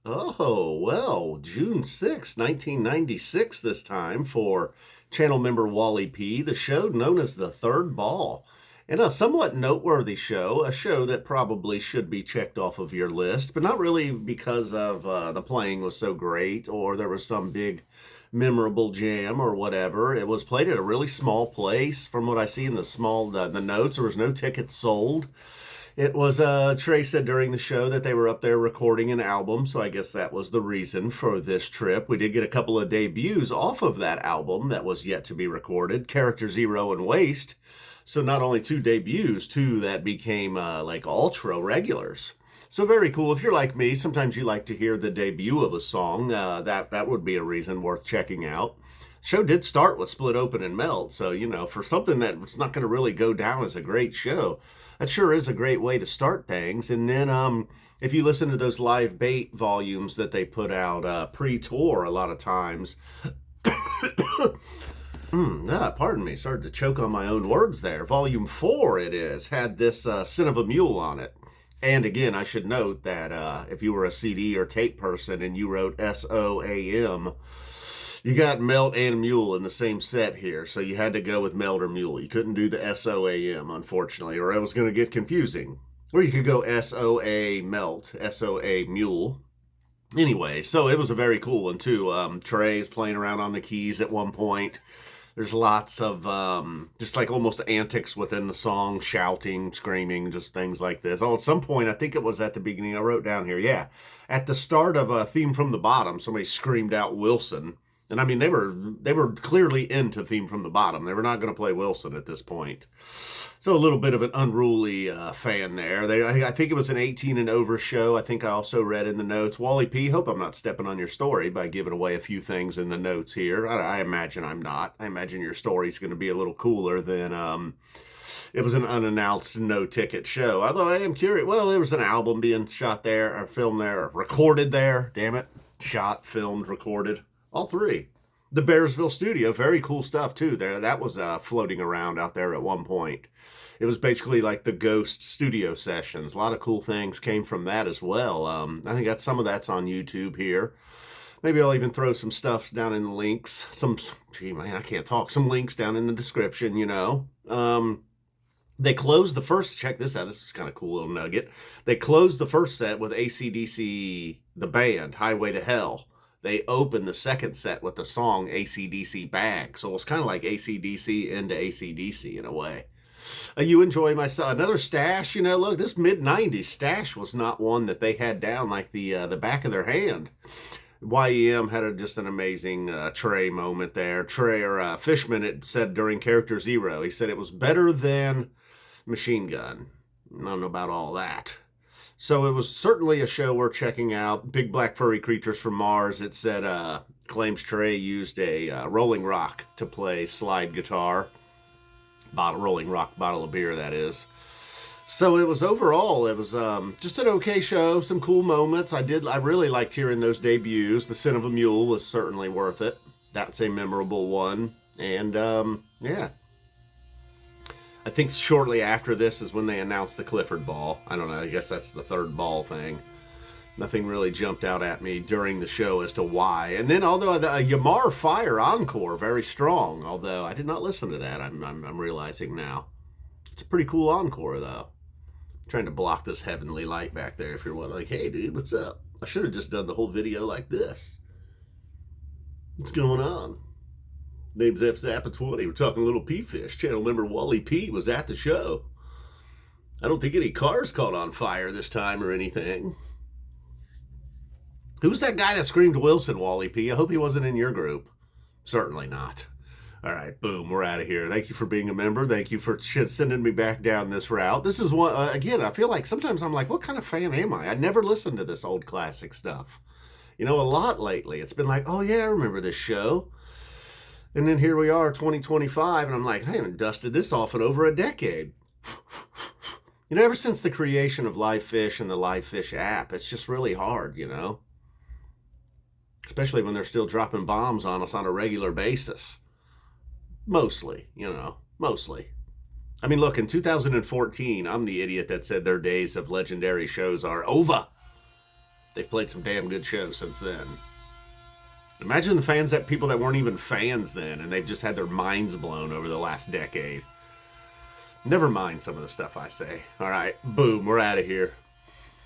Oh, well, June 6th, 1996 this time for channel member Wally P, the show known as The Third Ball. And a somewhat noteworthy show, a show that probably should be checked off of your list, but not really because of the playing was so great or there was some big memorable jam or whatever. It was played at a really small place. From what I see in the notes, there was no tickets sold. It was, Trey said during the show that they were up there recording an album, so I guess that was the reason for this trip. We did get a couple of debuts off of that album that was yet to be recorded, Character Zero and Waste. So not only two debuts, two that became like ultra regulars. So very cool. If you're like me, sometimes you like to hear the debut of a song. That would be a reason worth checking out. Show did start with Split Open and Melt, so for something that's not going to really go down as a great show, that sure is a great way to start things. And then if you listen to those Live Bait volumes that they put out pre-tour a lot of times, pardon me, started to choke on my own words there. Volume 4 it is, had this Sin of a Mule on it. And again, I should note that if you were a CD or tape person and you wrote SOAM, you got Melt and Mule in the same set here, so you had to go with Melt or Mule. You couldn't do the SOAM, unfortunately, or it was going to get confusing. Or you could go SOA Melt, SOA Mule. Anyway, so it was a very cool one, too. Trey's playing around on the keys at one point. There's lots of just like almost antics within the song, shouting, screaming, just things like this. Oh, at some point, I think it was at the beginning, I wrote down here, yeah. At the start of a Theme from the Bottom, somebody screamed out Wilson. And I mean, they were clearly into Theme from the Bottom. They were not going to play Wilson at this point. So a little bit of an unruly fan there. I think it was an 18 and over show. I think I also read in the notes. Wally P, hope I'm not stepping on your story by giving away a few things in the notes here. I imagine I'm not. I imagine your story's going to be a little cooler than it was an unannounced no-ticket show. Although I am curious. Well, there was an album being shot there, or filmed there, or recorded there. Damn it. Shot, filmed, recorded. All three. The Bearsville studio, very cool stuff too. That was floating around out there at one point. It was basically like the ghost studio sessions. A lot of cool things came from that as well. I think some of that's on YouTube here. Maybe I'll even throw some stuff down in the links. I can't talk. Some links down in the description, They closed the first, check this out, this is kind of cool little nugget. They closed the first set with AC/DC, the band, Highway to Hell. They opened the second set with the song AC/DC Bag. So it's kind of like AC/DC into AC/DC in a way. You enjoy another Stash, look, this mid-90s Stash was not one that they had down like the back of their hand. YEM had just an amazing Trey moment there. Trey, or Fishman, it said during Character Zero, he said it was better than Machine Gun. I don't know about all that. So it was certainly a show worth checking out. Big Black Furry Creatures from Mars. It said, claims Trey used a Rolling Rock to play slide guitar. Rolling Rock bottle of beer, that is. So it was just an okay show. Some cool moments. I really liked hearing those debuts. The Sin of a Mule was certainly worth it. That's a memorable one. And, yeah. I think shortly after this is when they announced the Clifford Ball. I don't know, I guess that's the third ball thing. Nothing really jumped out at me during the show as to why. And then, although the Yamar Fire Encore, very strong. Although I did not listen to that, I'm realizing now. It's a pretty cool encore, though. I'm trying to block this heavenly light back there if you're like, hey, dude, what's up? I should have just done the whole video like this. What's going on? Name's F Zappa 20. We're talking a little P-Fish. Channel member Wally P was at the show. I don't think any cars caught on fire this time or anything. Who's that guy that screamed Wilson, Wally P? I hope he wasn't in your group. Certainly not. All right, boom, we're out of here. Thank you for being a member. Thank you for sending me back down this route. This is one, again, I feel like sometimes I'm like, what kind of fan am I? I never listened to this old classic stuff. A lot lately. It's been like, oh yeah, I remember this show. And then here we are, 2025, and I'm like, I haven't dusted this off in over a decade. Ever since the creation of Live Phish and the Live Phish app, it's just really hard, Especially when they're still dropping bombs on us on a regular basis. Mostly, mostly. I mean, look, in 2014, I'm the idiot that said their days of legendary shows are over. They've played some damn good shows since then. Imagine the fans, that people that weren't even fans then, and they've just had their minds blown over the last decade. Never mind some of the stuff I say. All right, boom, we're out of here.